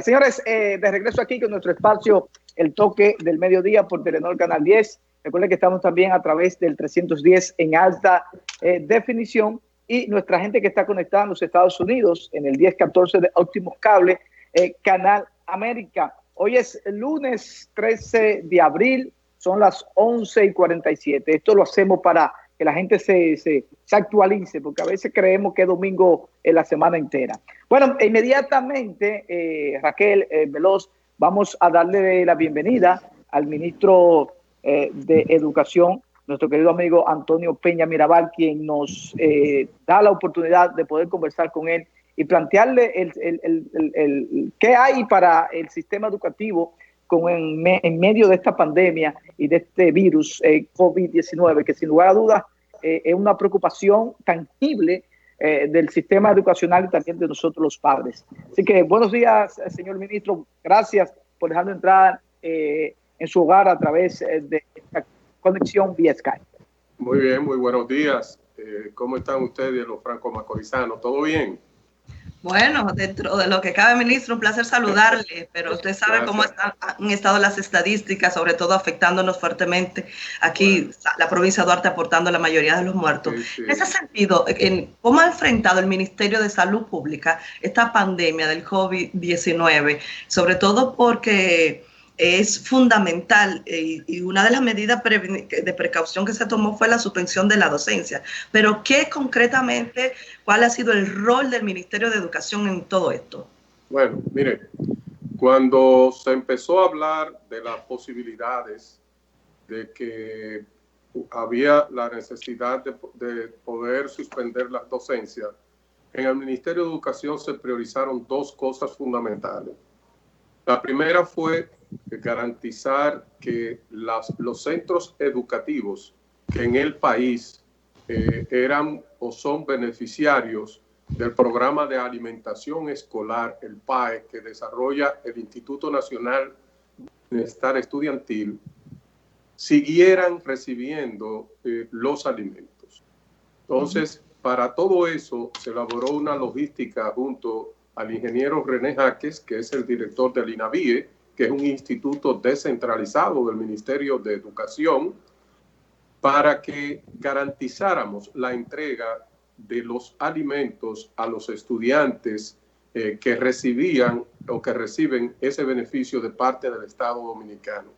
Señores, de regreso aquí con nuestro espacio El Toque del Mediodía por Telenor Canal 10. Recuerden que estamos también a través del 310 en alta definición y nuestra gente que está conectada en los Estados Unidos en el 1014 de Optimus Cable, Canal América. Hoy es el lunes 13 de abril, son las 11:47. Esto lo hacemos para que la gente se actualice, porque a veces creemos que es domingo en la semana entera. Bueno, inmediatamente, Raquel Veloz, vamos a darle la bienvenida al ministro de Educación, nuestro querido amigo Antonio Peña Mirabal, quien nos da la oportunidad de poder conversar con él y plantearle qué hay para el sistema educativo en medio de esta pandemia y de este virus COVID-19, que sin lugar a dudas es una preocupación tangible del sistema educacional y también de nosotros los padres. Así que buenos días, señor ministro. Gracias por dejarnos entrar en su hogar a través de esta conexión vía Skype. Muy bien, muy buenos días. ¿Cómo están ustedes, los franco-macorizanos? ¿Todo bien? Bueno, dentro de lo que cabe, ministro, un placer saludarle, pero usted sabe cómo han estado las estadísticas, sobre todo afectándonos fuertemente. Aquí la provincia de Duarte aportando la mayoría de los muertos. Sí. En ese sentido, ¿cómo ha enfrentado el Ministerio de Salud Pública esta pandemia del COVID-19? Sobre todo porque es fundamental y una de las medidas de precaución que se tomó fue la suspensión de la docencia. Pero ¿qué concretamente, cuál ha sido el rol del Ministerio de Educación en todo esto? Bueno, mire, cuando se empezó a hablar de las posibilidades de que había la necesidad de poder suspender las docencias, en el Ministerio de Educación se priorizaron dos cosas fundamentales. La primera fue garantizar que los centros educativos que en el país eran o son beneficiarios del programa de alimentación escolar, el PAE, que desarrolla el Instituto Nacional de Bienestar Estudiantil, siguieran recibiendo los alimentos. Entonces, para todo eso se elaboró una logística junto al ingeniero René Jaques, que es el director del INAVIE, que es un instituto descentralizado del Ministerio de Educación, para que garantizáramos la entrega de los alimentos a los estudiantes que recibían o que reciben ese beneficio de parte del Estado Dominicano.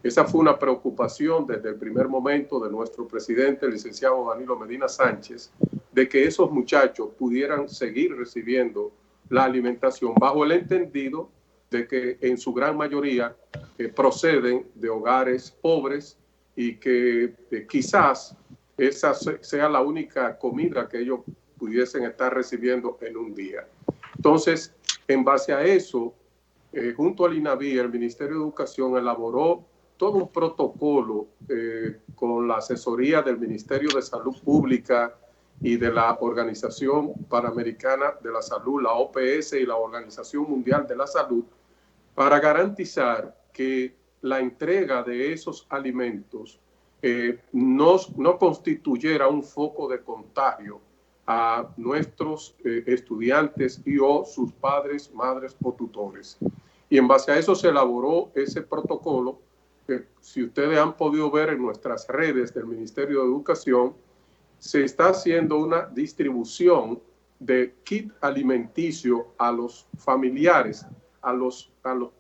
Esa fue una preocupación desde el primer momento de nuestro presidente, el licenciado Danilo Medina Sánchez, de que esos muchachos pudieran seguir recibiendo la alimentación bajo el entendido de que en su gran mayoría proceden de hogares pobres y que quizás esa sea la única comida que ellos pudiesen estar recibiendo en un día. Entonces, en base a eso, junto al INAVI, el Ministerio de Educación elaboró todo un protocolo con la asesoría del Ministerio de Salud Pública y de la Organización Panamericana de la Salud, la OPS y la Organización Mundial de la Salud, para garantizar que la entrega de esos alimentos no constituyera un foco de contagio a nuestros estudiantes y o sus padres, madres o tutores. Y en base a eso se elaboró ese protocolo que, si ustedes han podido ver en nuestras redes del Ministerio de Educación, se está haciendo una distribución de kit alimenticio a los familiares, a los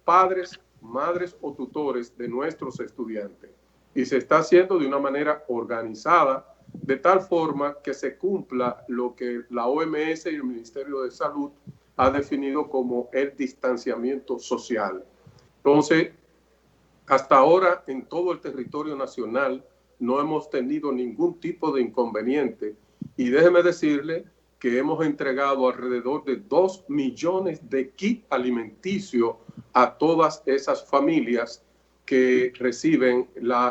padres, madres o tutores de nuestros estudiantes. Y se está haciendo de una manera organizada, de tal forma que se cumpla lo que la OMS y el Ministerio de Salud ha definido como el distanciamiento social. Entonces, hasta ahora en todo el territorio nacional no hemos tenido ningún tipo de inconveniente y déjeme decirle que hemos entregado alrededor de 2 millones de kits alimenticios a todas esas familias que reciben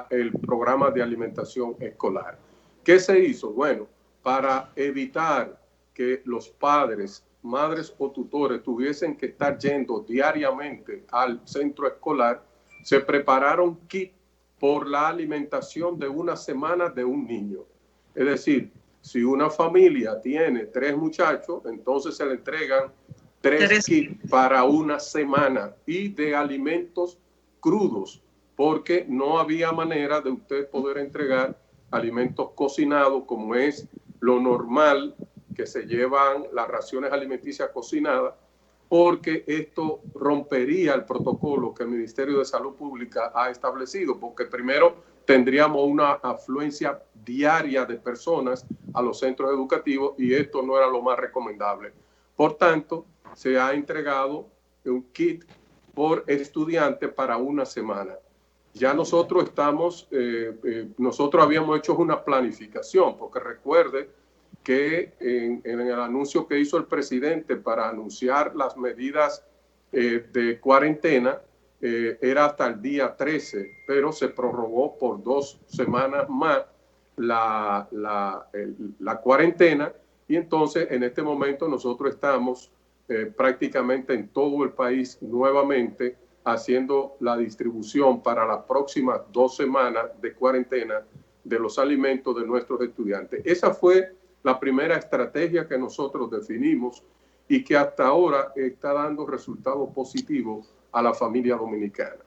el programa de alimentación escolar. ¿Qué se hizo? Bueno, para evitar que los padres, madres o tutores tuviesen que estar yendo diariamente al centro escolar, se prepararon kits por la alimentación de una semana de un niño. Es decir, si una familia tiene 3 muchachos, entonces se le entregan 3 kits para una semana y de alimentos crudos, porque no había manera de usted poder entregar alimentos cocinados, como es lo normal que se llevan las raciones alimenticias cocinadas, porque esto rompería el protocolo que el Ministerio de Salud Pública ha establecido, porque primero tendríamos una afluencia diaria de personas a los centros educativos y esto no era lo más recomendable. Por tanto, se ha entregado un kit por estudiante para una semana. Ya nosotros nosotros habíamos hecho una planificación, porque recuerde que en el anuncio que hizo el presidente para anunciar las medidas de cuarentena, era hasta el día 13, pero se prorrogó por 2 semanas más la cuarentena, y entonces en este momento nosotros estamos prácticamente en todo el país nuevamente haciendo la distribución para las próximas 2 semanas de cuarentena de los alimentos de nuestros estudiantes. Esa fue la primera estrategia que nosotros definimos y que hasta ahora está dando resultados positivos a la familia dominicana.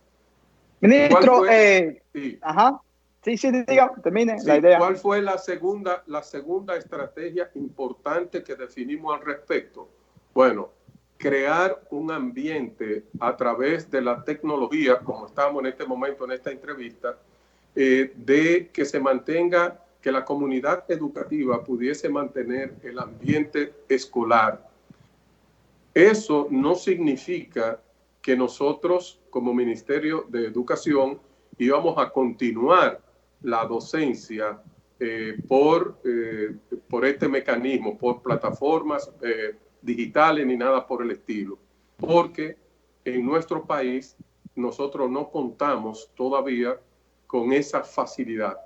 Ministro, sí. Ajá. Sí, diga, termine la idea. ¿Cuál fue la segunda estrategia importante que definimos al respecto? Bueno, crear un ambiente a través de la tecnología, como estamos en este momento en esta entrevista, de que se mantenga, que la comunidad educativa pudiese mantener el ambiente escolar. Eso no significa que nosotros como Ministerio de Educación íbamos a continuar la docencia por este mecanismo, por plataformas digitales ni nada por el estilo, porque en nuestro país nosotros no contamos todavía con esa facilidad.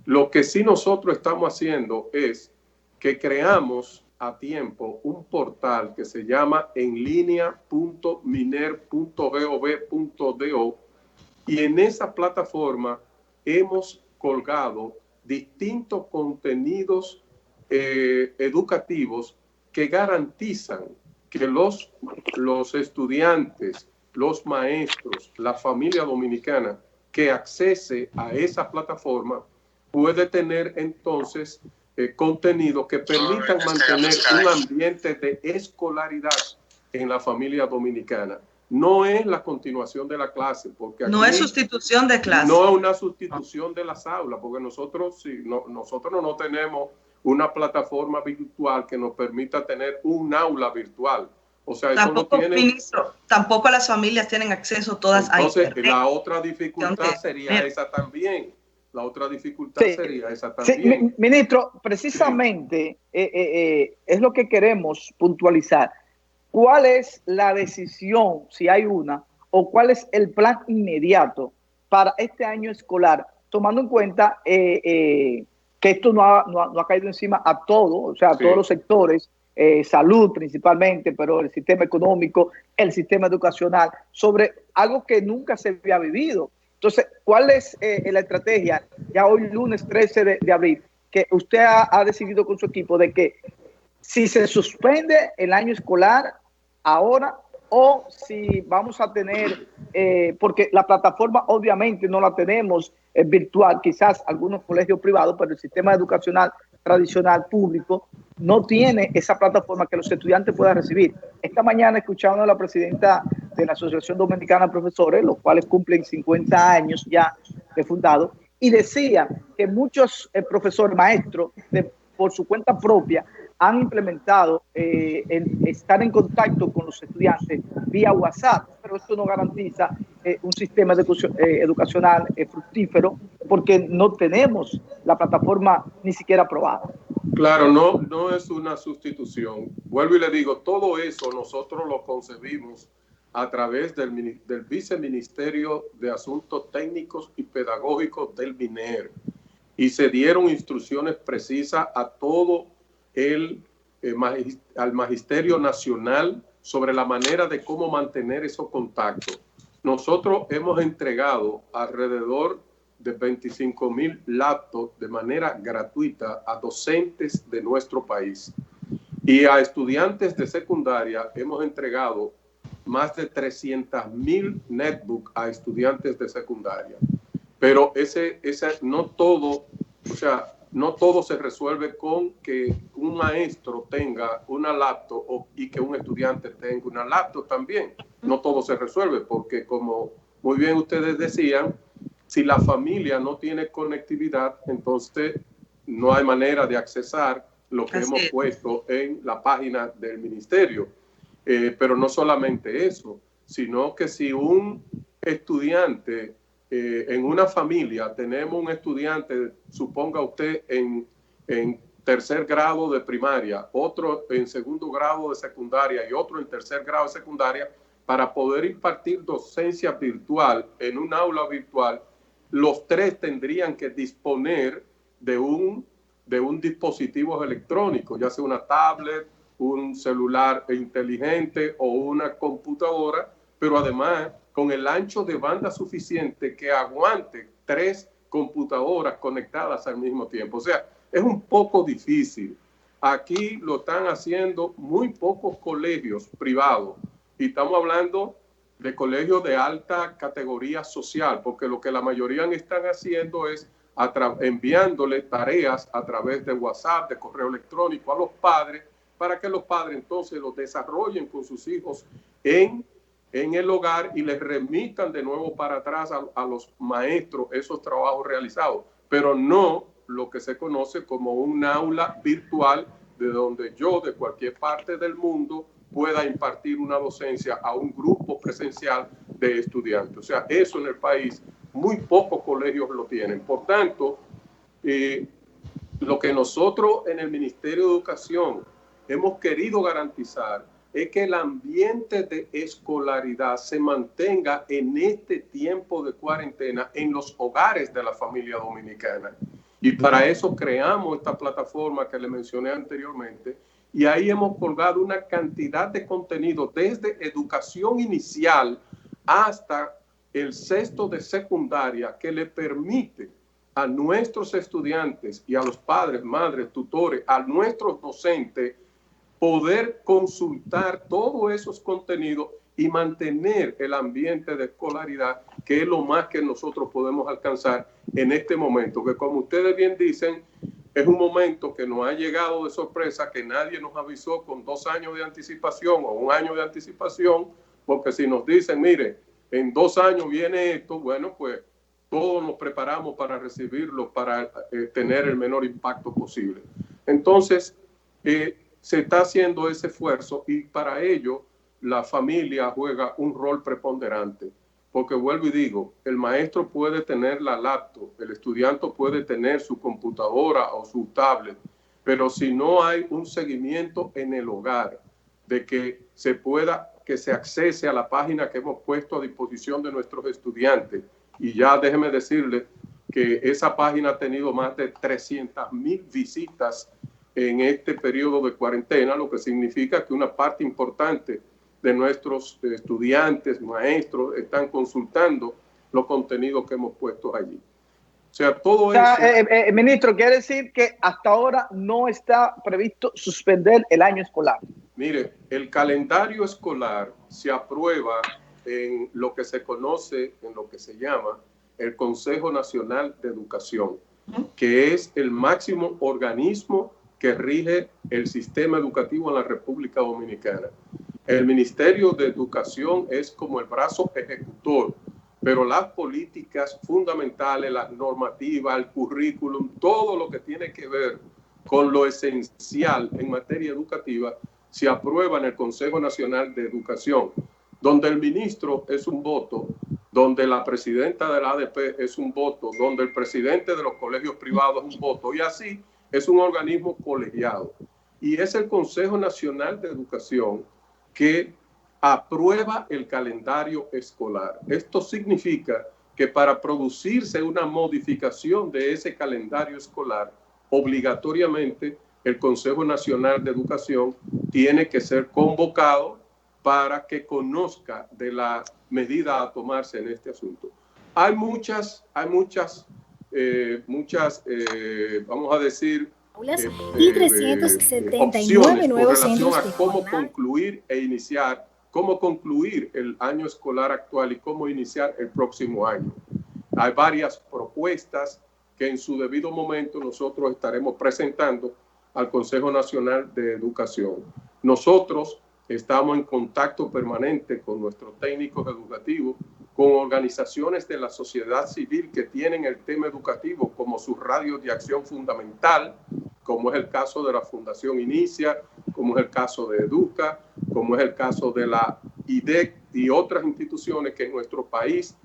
Lo que sí nosotros estamos haciendo es que creamos a tiempo un portal que se llama enlinea.miner.gov.do, y en esa plataforma hemos colgado distintos contenidos educativos que garantizan que los estudiantes, los maestros, la familia dominicana que accese a esa plataforma puede tener entonces contenido que permitan mantener un ambiente de escolaridad en la familia dominicana. No es la continuación de la clase, porque aquí no es sustitución de clase. No es una sustitución de las aulas, porque nosotros no tenemos una plataforma virtual que nos permita tener un aula virtual. O sea, tampoco, eso no tiene... Ministro, tampoco las familias tienen acceso todas a Entonces, Internet. la otra dificultad sería esa también. La otra dificultad sería esa también. Sí, ministro, precisamente es lo que queremos puntualizar. ¿Cuál es la decisión, si hay una, o cuál es el plan inmediato para este año escolar, tomando en cuenta que esto no ha caído encima a todos, o sea, a todos los sectores, salud principalmente, pero el sistema económico, el sistema educacional, sobre algo que nunca se había vivido? Entonces, ¿cuál es la estrategia ya hoy lunes 13 de abril que usted ha decidido con su equipo de que si se suspende el año escolar ahora o si vamos a tener, porque la plataforma obviamente no la tenemos virtual, quizás algunos colegios privados, pero el sistema educacional tradicional público no tiene esa plataforma que los estudiantes puedan recibir? Esta mañana escuchando a la presidenta de la Asociación Dominicana de Profesores, los cuales cumplen 50 años ya de fundado, y decía que muchos profesores, maestros, por su cuenta propia, han implementado estar en contacto con los estudiantes vía WhatsApp, pero esto no garantiza un sistema educacional fructífero porque no tenemos la plataforma ni siquiera aprobada. Claro, no es una sustitución. Vuelvo y le digo, todo eso nosotros lo concebimos a través del Viceministerio de Asuntos Técnicos y Pedagógicos del MINER, y se dieron instrucciones precisas a todo al Magisterio Nacional sobre la manera de cómo mantener esos contactos. Nosotros hemos entregado alrededor de 25,000 laptops de manera gratuita a docentes de nuestro país. Y a estudiantes de secundaria hemos entregado más de 300,000 netbooks a estudiantes de secundaria. Pero no todo, o sea, no todo se resuelve con que un maestro tenga una laptop y que un estudiante tenga una laptop también. No todo se resuelve porque, como muy bien ustedes decían, si la familia no tiene conectividad, entonces no hay manera de accesar lo que hemos puesto en la página del ministerio. Pero no solamente eso, sino que si un estudiante en una familia, tenemos un estudiante, suponga usted en tercer grado de primaria, otro en segundo grado de secundaria y otro en tercer grado de secundaria, para poder impartir docencia virtual en un aula virtual, los tres tendrían que disponer de un dispositivo electrónico, ya sea una tablet, un celular inteligente o una computadora, pero además con el ancho de banda suficiente que aguante 3 computadoras conectadas al mismo tiempo. O sea, es un poco difícil. Aquí lo están haciendo muy pocos colegios privados y estamos hablando de colegios de alta categoría social, porque lo que la mayoría están haciendo es enviándole tareas a través de WhatsApp, de correo electrónico a los padres, para que los padres entonces los desarrollen con sus hijos en el hogar y les remitan de nuevo para atrás a los maestros esos trabajos realizados, pero no lo que se conoce como un aula virtual de donde yo de cualquier parte del mundo pueda impartir una docencia a un grupo presencial de estudiantes. O sea, eso en el país muy pocos colegios lo tienen. Por tanto, lo que nosotros en el Ministerio de Educación hemos querido garantizar es que el ambiente de escolaridad se mantenga en este tiempo de cuarentena en los hogares de la familia dominicana. Y para eso creamos esta plataforma que le mencioné anteriormente, y ahí hemos colgado una cantidad de contenido desde educación inicial hasta el sexto de secundaria que le permite a nuestros estudiantes y a los padres, madres, tutores, a nuestros docentes poder consultar todos esos contenidos y mantener el ambiente de escolaridad, que es lo más que nosotros podemos alcanzar en este momento, que como ustedes bien dicen, es un momento que nos ha llegado de sorpresa, que nadie nos avisó con 2 años de anticipación o 1 año de anticipación, porque si nos dicen, mire, en 2 años viene esto, bueno, pues todos nos preparamos para recibirlo, para tener el menor impacto posible. Entonces, se está haciendo ese esfuerzo y para ello la familia juega un rol preponderante. Porque vuelvo y digo, el maestro puede tener la laptop, el estudiante puede tener su computadora o su tablet, pero si no hay un seguimiento en el hogar de que se accese a la página que hemos puesto a disposición de nuestros estudiantes, y ya déjeme decirle que esa página ha tenido más de 300,000 visitas en este periodo de cuarentena, lo que significa que una parte importante de nuestros estudiantes, maestros, están consultando los contenidos que hemos puesto allí. O sea, todo eso... Ministro, quiere decir que hasta ahora no está previsto suspender el año escolar. Mire, el calendario escolar se aprueba en lo que se conoce, en lo que se llama el Consejo Nacional de Educación, que es el máximo organismo que rige el sistema educativo en la República Dominicana. El Ministerio de Educación es como el brazo ejecutor, pero las políticas fundamentales, las normativas, el currículum, todo lo que tiene que ver con lo esencial en materia educativa, se aprueba en el Consejo Nacional de Educación, donde el ministro es un voto, donde la presidenta de la ADP es un voto, donde el presidente de los colegios privados es un voto, y así es un organismo colegiado. Y es el Consejo Nacional de Educación que aprueba el calendario escolar. Esto significa que para producirse una modificación de ese calendario escolar, obligatoriamente el Consejo Nacional de Educación tiene que ser convocado para que conozca de la medida a tomarse en este asunto. Hay muchas, vamos a decir, y 379 nuevos centros de cómo concluir el año escolar actual y cómo iniciar el próximo año. Hay varias propuestas que en su debido momento nosotros estaremos presentando al Consejo Nacional de Educación. Nosotros estamos en contacto permanente con nuestros técnicos educativos, con organizaciones de la sociedad civil que tienen el tema educativo como sus radios de acción fundamental, como es el caso de la Fundación Inicia, como es el caso de Educa, como es el caso de la IDEC y otras instituciones que en nuestro país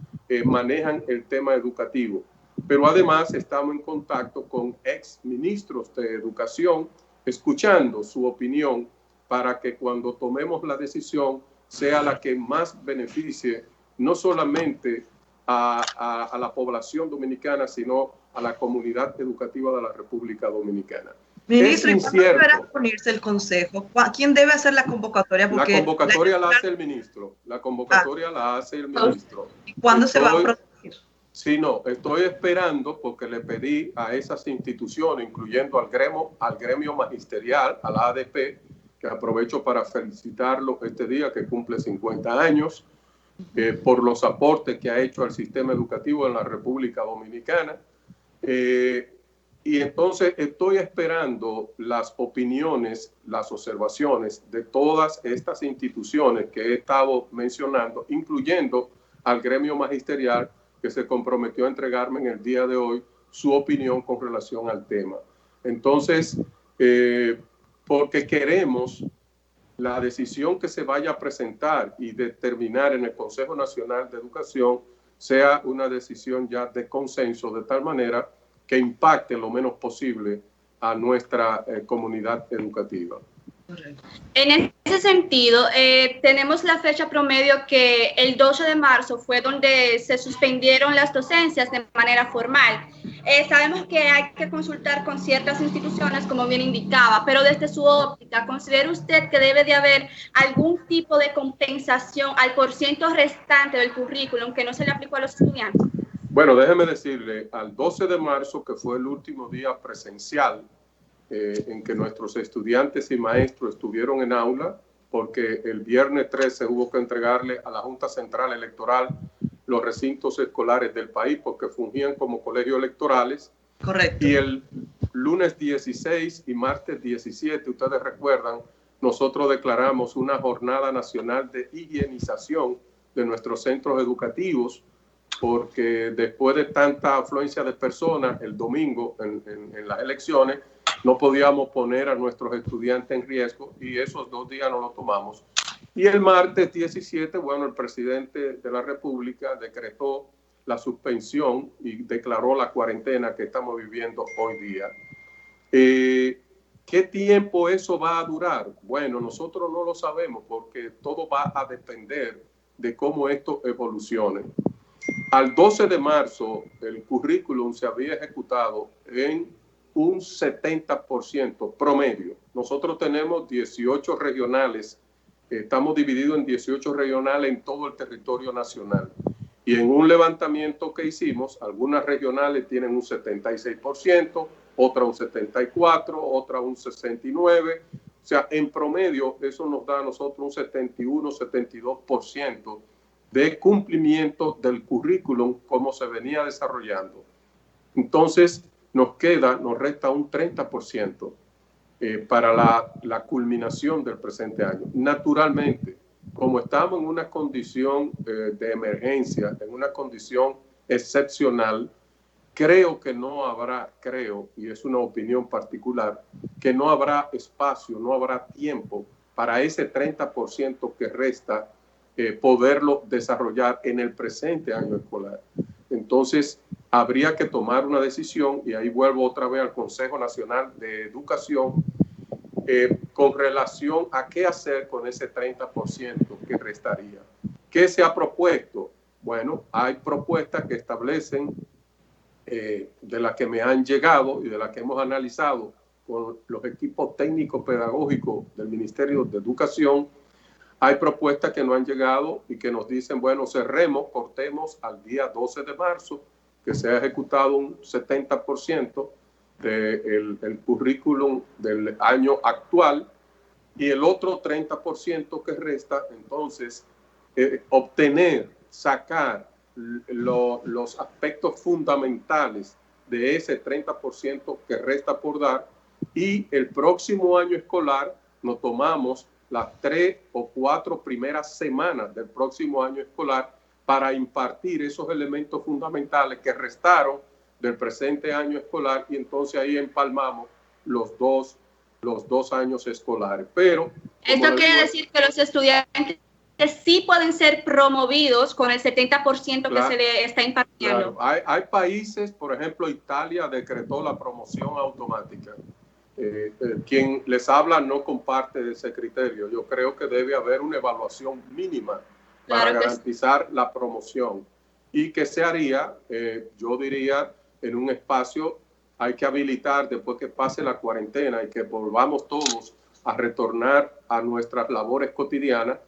manejan el tema educativo. Pero además estamos en contacto con ex ministros de educación, escuchando su opinión para que cuando tomemos la decisión sea la que más beneficie no solamente a la población dominicana, sino a la comunidad educativa de la República Dominicana. Ministro, ¿y cuándo deberá reunirse el Consejo? ¿Quién debe hacer la convocatoria? Porque la convocatoria la hace el ministro. La convocatoria la hace el ministro. ¿Y cuándo se va a producir? Sí, no, estoy esperando porque le pedí a esas instituciones, incluyendo al gremio magisterial, a la ADP, que aprovecho para felicitarlo este día que cumple 50 años, por los aportes que ha hecho al sistema educativo en la República Dominicana. Y entonces estoy esperando las opiniones, las observaciones de todas estas instituciones que he estado mencionando, incluyendo al gremio magisterial, que se comprometió a entregarme en el día de hoy su opinión con relación al tema. Entonces, porque queremos la decisión que se vaya a presentar y determinar en el Consejo Nacional de Educación sea una decisión ya de consenso, de tal manera que impacte lo menos posible a nuestra comunidad educativa. En ese sentido, tenemos la fecha promedio que el 12 de marzo fue donde se suspendieron las docencias de manera formal. Sabemos que hay que consultar con ciertas instituciones, como bien indicaba, pero desde su óptica, ¿considera usted que debe de haber algún tipo de compensación al porciento restante del currículum que no se le aplicó a los estudiantes? Bueno, déjeme decirle, al 12 de marzo, que fue el último día presencial en que nuestros estudiantes y maestros estuvieron en aula, porque el viernes 13 hubo que entregarle a la Junta Central Electoral los recintos escolares del país porque fungían como colegios electorales. Correcto. Y el lunes 16 y martes 17, ustedes recuerdan, nosotros declaramos una jornada nacional de higienización de nuestros centros educativos, porque después de tanta afluencia de personas el domingo en las elecciones, no podíamos poner a nuestros estudiantes en riesgo y esos 2 días no los tomamos. Y el martes 17, bueno, el presidente de la República decretó la suspensión y declaró la cuarentena que estamos viviendo hoy día. ¿Qué tiempo eso va a durar? Bueno, nosotros no lo sabemos porque todo va a depender de cómo esto evolucione. Al 12 de marzo, el currículum se había ejecutado en un 70% promedio. Nosotros tenemos 18 regionales, estamos divididos en 18 regionales en todo el territorio nacional. Y en un levantamiento que hicimos, algunas regionales tienen un 76%, otras un 74%, otras un 69%. O sea, en promedio, eso nos da a nosotros un 71, 72% de cumplimiento del currículum como se venía desarrollando. Entonces, nos resta un 30% para la culminación del presente año. Naturalmente, como estamos en una condición de emergencia, en una condición excepcional, creo, y es una opinión particular, que no habrá espacio, no habrá tiempo para ese 30% que resta poderlo desarrollar en el presente año escolar. Entonces, habría que tomar una decisión, y ahí vuelvo otra vez al Consejo Nacional de Educación, con relación a qué hacer con ese 30% que restaría. ¿Qué se ha propuesto? Bueno, hay propuestas que establecen, de las que me han llegado y de las que hemos analizado con los equipos técnicos pedagógicos del Ministerio de Educación. Hay propuestas que no han llegado y que nos dicen, bueno, cortemos al día 12 de marzo, que se ha ejecutado un 70%, del currículum del año actual, y el otro 30% que resta, entonces, sacar los aspectos fundamentales de ese 30% que resta por dar, y el próximo año escolar nos tomamos las 3 o 4 primeras semanas del próximo año escolar para impartir esos elementos fundamentales que restaron del presente año escolar, y entonces ahí empalmamos los dos años escolares. Pero esto quiere decir que los estudiantes sí pueden ser promovidos con el 70% claro, que se le está impartiendo. Claro. Hay países, por ejemplo, Italia decretó la promoción automática. Quien les habla no comparte ese criterio. Yo creo que debe haber una evaluación mínima para garantizar la promoción, y que se haría, yo diría, en un espacio. Hay que habilitar, después que pase la cuarentena y que volvamos todos a retornar a nuestras labores cotidianas,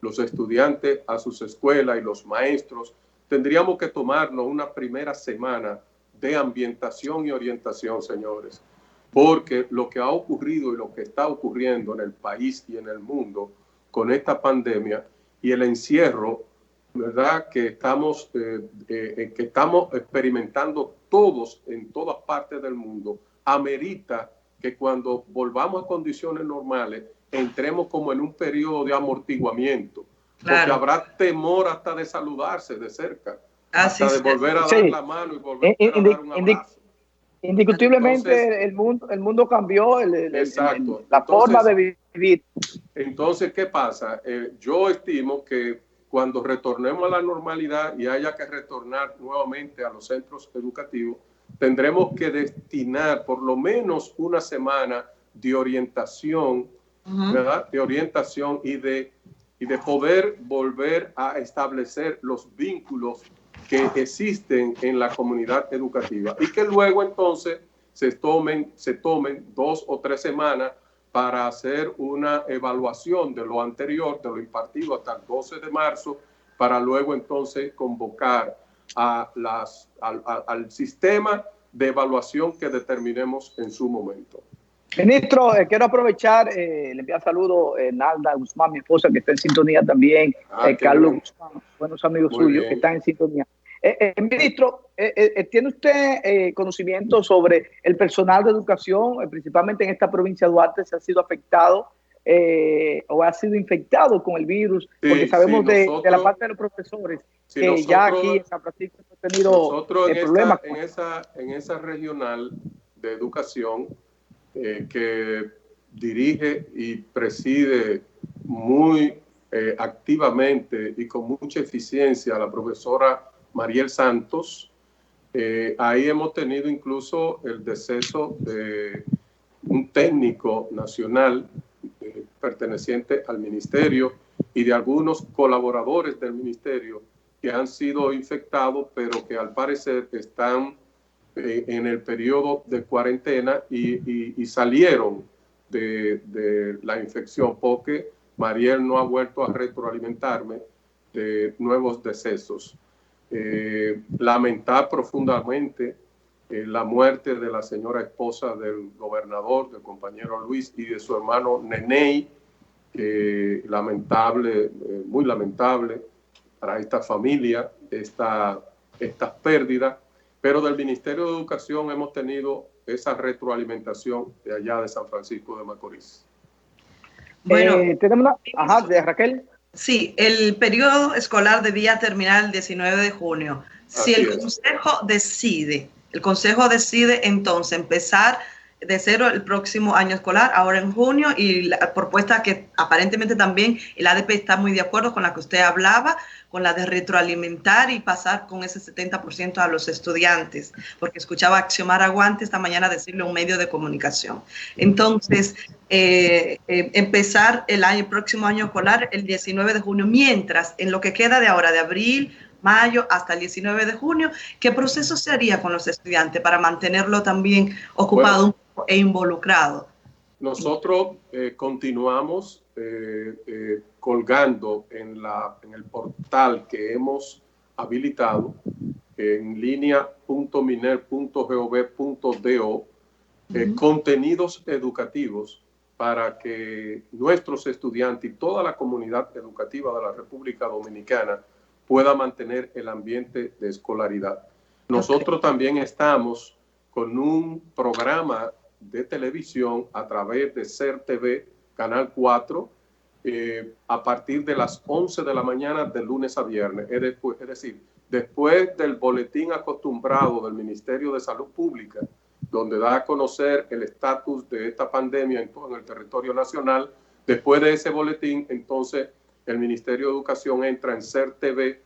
los estudiantes a sus escuelas y los maestros, tendríamos que tomarnos una primera semana de ambientación y orientación, señores, porque lo que ha ocurrido y lo que está ocurriendo en el país y en el mundo con esta pandemia y el encierro, ¿verdad?, que estamos experimentando todos en todas partes del mundo, amerita que cuando volvamos a condiciones normales entremos como en un periodo de amortiguamiento, porque habrá temor hasta de saludarse de cerca, hasta de volver a dar la mano y volver a dar un abrazo. Indiscutiblemente entonces, el mundo cambió, la forma de vivir. Entonces, ¿qué pasa? Yo estimo que cuando retornemos a la normalidad y haya que retornar nuevamente a los centros educativos, tendremos que destinar por lo menos una semana de orientación, ¿verdad? De orientación y de poder volver a establecer los vínculos que existen en la comunidad educativa, y que luego entonces se tomen 2 o 3 semanas para hacer una evaluación de lo anterior, de lo impartido hasta el 12 de marzo, para luego entonces convocar al sistema de evaluación que determinemos en su momento. Ministro, quiero aprovechar, le envío saludo Nalda Guzmán, mi esposa, que está en sintonía también, Carlos Guzmán, buenos amigos suyos que están en sintonía. Ministro, ¿tiene usted conocimiento sobre el personal de educación, principalmente en esta provincia de Duarte, si ha sido afectado o ha sido infectado con el virus? Sí, porque sabemos de la parte de los profesores que nosotros, ya aquí en San Francisco hemos tenido problemas. En esa regional de educación que dirige y preside muy activamente y con mucha eficiencia la profesora Mariel Santos, ahí hemos tenido incluso el deceso de un técnico nacional perteneciente al ministerio y de algunos colaboradores del ministerio que han sido infectados, pero que al parecer están en el periodo de cuarentena y salieron de la infección, porque Mariel no ha vuelto a retroalimentarme de nuevos decesos. Lamentar profundamente la muerte de la señora esposa del gobernador, del compañero Luis, y de su hermano Neney. Lamentable, muy lamentable para esta familia, estas pérdidas, pero del Ministerio de Educación hemos tenido esa retroalimentación de allá de San Francisco de Macorís. Bueno, tenemos de Raquel. Sí, el periodo escolar debía terminar el 19 de junio. Si el Consejo decide entonces empezar de cero el próximo año escolar, ahora en junio, y la propuesta que aparentemente también el ADP está muy de acuerdo con la que usted hablaba, con la de retroalimentar y pasar con ese 70% a los estudiantes, porque escuchaba a Xiomara Guante esta mañana decirle a un medio de comunicación. Entonces, empezar el próximo año escolar el 19 de junio, mientras en lo que queda de ahora, de abril, mayo hasta el 19 de junio, ¿qué proceso se haría con los estudiantes para mantenerlo también ocupado e involucrado? Nosotros continuamos colgando en el portal que hemos habilitado en línea.miner.gov.do contenidos educativos para que nuestros estudiantes y toda la comunidad educativa de la República Dominicana pueda mantener el ambiente de escolaridad. Nosotros también estamos con un programa de televisión a través de SER TV, Canal 4, a partir de las 11 de la mañana de lunes a viernes. Es decir, después del boletín acostumbrado del Ministerio de Salud Pública, donde da a conocer el estatus de esta pandemia en el territorio nacional, después de ese boletín, entonces el Ministerio de Educación entra en SER TV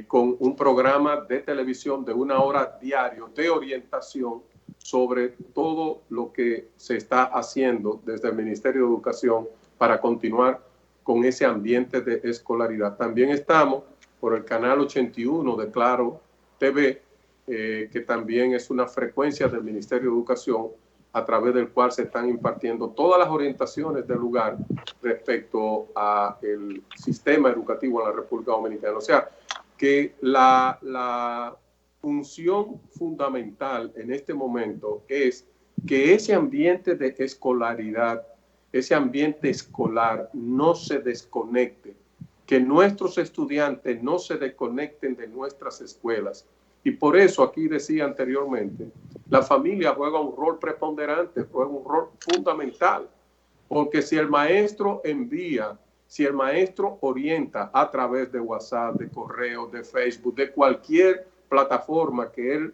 con un programa de televisión de 1 hora diario de orientación sobre todo lo que se está haciendo desde el Ministerio de Educación para continuar con ese ambiente de escolaridad. También estamos por el canal 81 de Claro TV, que también es una frecuencia del Ministerio de Educación a través del cual se están impartiendo todas las orientaciones del lugar respecto al sistema educativo en la República Dominicana. O sea, que la función fundamental en este momento es que ese ambiente de escolaridad, ese ambiente escolar no se desconecte, que nuestros estudiantes no se desconecten de nuestras escuelas. Y por eso aquí decía anteriormente, la familia juega un rol preponderante, juega un rol fundamental, porque si el maestro envía, si el maestro orienta a través de WhatsApp, de correo, de Facebook, de cualquier plataforma que él,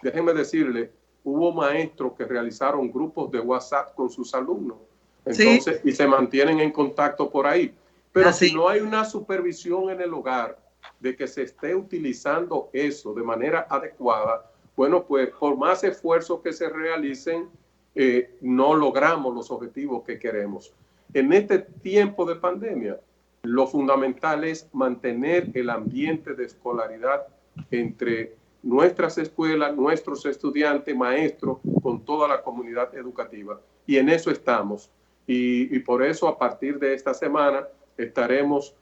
déjenme decirle, hubo maestros que realizaron grupos de WhatsApp con sus alumnos, entonces, y se mantienen en contacto por ahí. Pero si no hay una supervisión en el hogar de que se esté utilizando eso de manera adecuada, bueno, pues por más esfuerzos que se realicen, no logramos los objetivos que queremos. En este tiempo de pandemia, lo fundamental es mantener el ambiente de escolaridad entre nuestras escuelas, nuestros estudiantes, maestros, con toda la comunidad educativa. Y en eso estamos. Y por eso, a partir de esta semana, estaremos,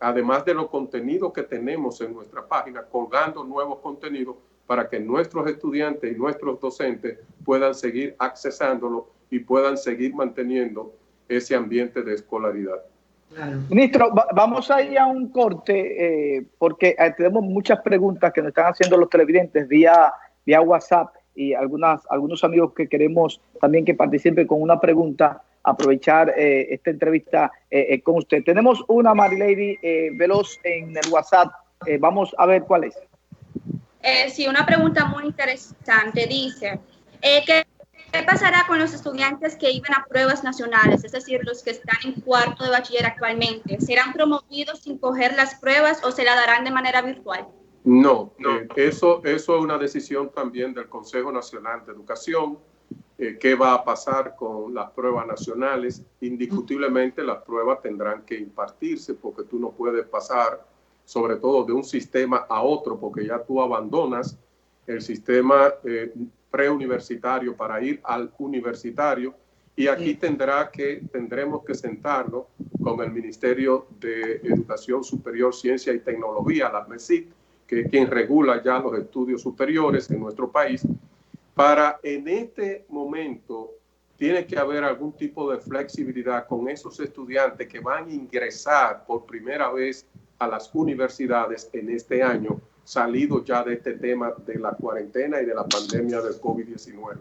además de los contenidos que tenemos en nuestra página, colgando nuevos contenidos para que nuestros estudiantes y nuestros docentes puedan seguir accesándolo y puedan seguir manteniendo ese ambiente de escolaridad. Claro. Ministro, vamos a ir a un corte porque tenemos muchas preguntas que nos están haciendo los televidentes vía WhatsApp y algunos amigos que queremos también que participen con una pregunta, aprovechar esta entrevista con usted. Tenemos una Marilady veloz en el WhatsApp, vamos a ver cuál es. Sí, una pregunta muy interesante. Dice, ¿qué pasará con los estudiantes que iban a pruebas nacionales? Es decir, los que están en cuarto de bachiller actualmente. ¿Serán promovidos sin coger las pruebas o se la darán de manera virtual? No, eso es una decisión también del Consejo Nacional de Educación. ¿Qué va a pasar con las pruebas nacionales? Indiscutiblemente las pruebas tendrán que impartirse porque tú no puedes pasar, sobre todo de un sistema a otro, porque ya tú abandonas el sistema preuniversitario para ir al universitario, y aquí tendremos que sentarnos con el Ministerio de Educación Superior, Ciencia y Tecnología, la MESIC, que es quien regula ya los estudios superiores en nuestro país, para en este momento tiene que haber algún tipo de flexibilidad con esos estudiantes que van a ingresar por primera vez a las universidades en este año, salido ya de este tema de la cuarentena y de la pandemia del COVID-19,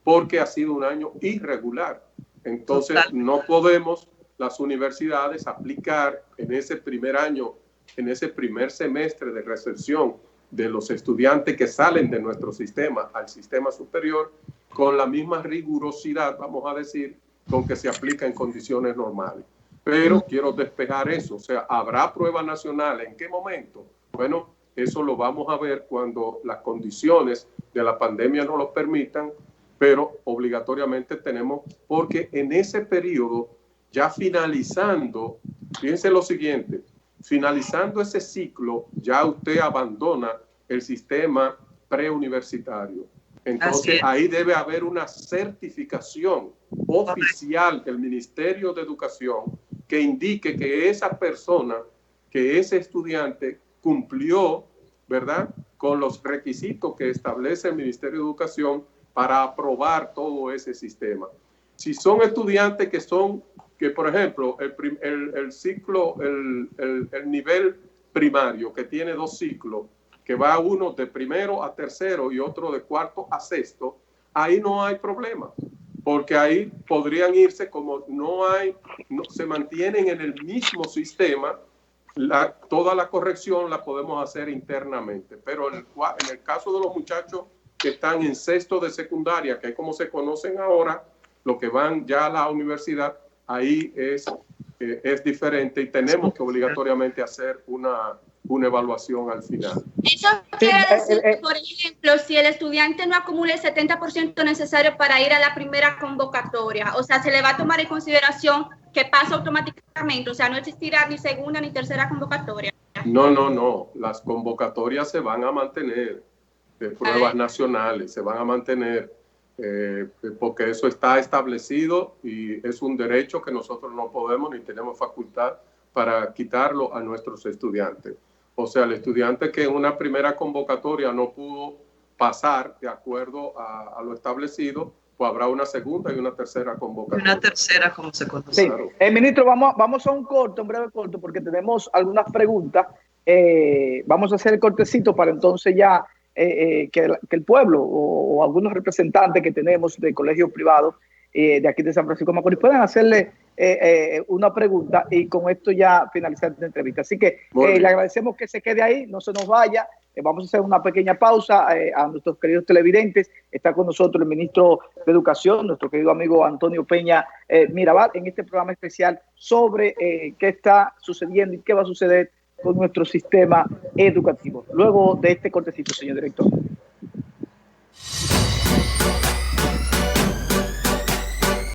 porque ha sido un año irregular. Entonces, no podemos las universidades aplicar en ese primer año, en ese primer semestre de recepción de los estudiantes que salen de nuestro sistema al sistema superior con la misma rigurosidad, vamos a decir, con que se aplica en condiciones normales. Pero quiero despejar eso, o sea, ¿habrá prueba nacional? ¿En qué momento? Bueno, eso lo vamos a ver cuando las condiciones de la pandemia nos lo permitan, pero obligatoriamente tenemos, porque en ese periodo, ya finalizando, fíjense lo siguiente, finalizando ese ciclo, ya usted abandona el sistema preuniversitario. Entonces, ahí debe haber una certificación oficial del Ministerio de Educación que indique que esa persona, que ese estudiante cumplió, ¿verdad?, con los requisitos que establece el Ministerio de Educación para aprobar todo ese sistema. Si son estudiantes que por ejemplo, el ciclo, el nivel primario, que tiene 2 ciclos, que va uno de primero a tercero y otro de cuarto a sexto, ahí no hay problema, porque ahí podrían irse como no se mantienen en el mismo sistema. Toda la corrección la podemos hacer internamente, pero en el caso de los muchachos que están en sexto de secundaria, que es como se conocen ahora, los que van ya a la universidad, ahí es diferente y tenemos que obligatoriamente hacer una evaluación al final. Eso quiere decir, por ejemplo, si el estudiante no acumula el 70% necesario para ir a la primera convocatoria, o sea, se le va a tomar en consideración que pasa automáticamente, o sea, no existirá ni segunda ni tercera convocatoria. No, las convocatorias se van a mantener, de pruebas nacionales, se van a mantener, porque eso está establecido y es un derecho que nosotros no podemos ni tenemos facultad para quitarlo a nuestros estudiantes. O sea, el estudiante que en una primera convocatoria no pudo pasar de acuerdo a lo establecido, pues habrá una segunda y una tercera convocatoria. Una tercera, como se conoce. Sí. Claro. Ministro, vamos a un breve corto, porque tenemos algunas preguntas. Vamos a hacer el cortecito para entonces ya que el pueblo o algunos representantes que tenemos de colegios privados de aquí de San Francisco de Macorís puedan hacerle una pregunta y con esto ya finalizar la entrevista. Así que le agradecemos que se quede ahí, no se nos vaya. Vamos a hacer una pequeña pausa a nuestros queridos televidentes. Está con nosotros el ministro de Educación, nuestro querido amigo Antonio Peña Mirabal, en este programa especial sobre qué está sucediendo y qué va a suceder con nuestro sistema educativo. Luego de este cortecito, señor director.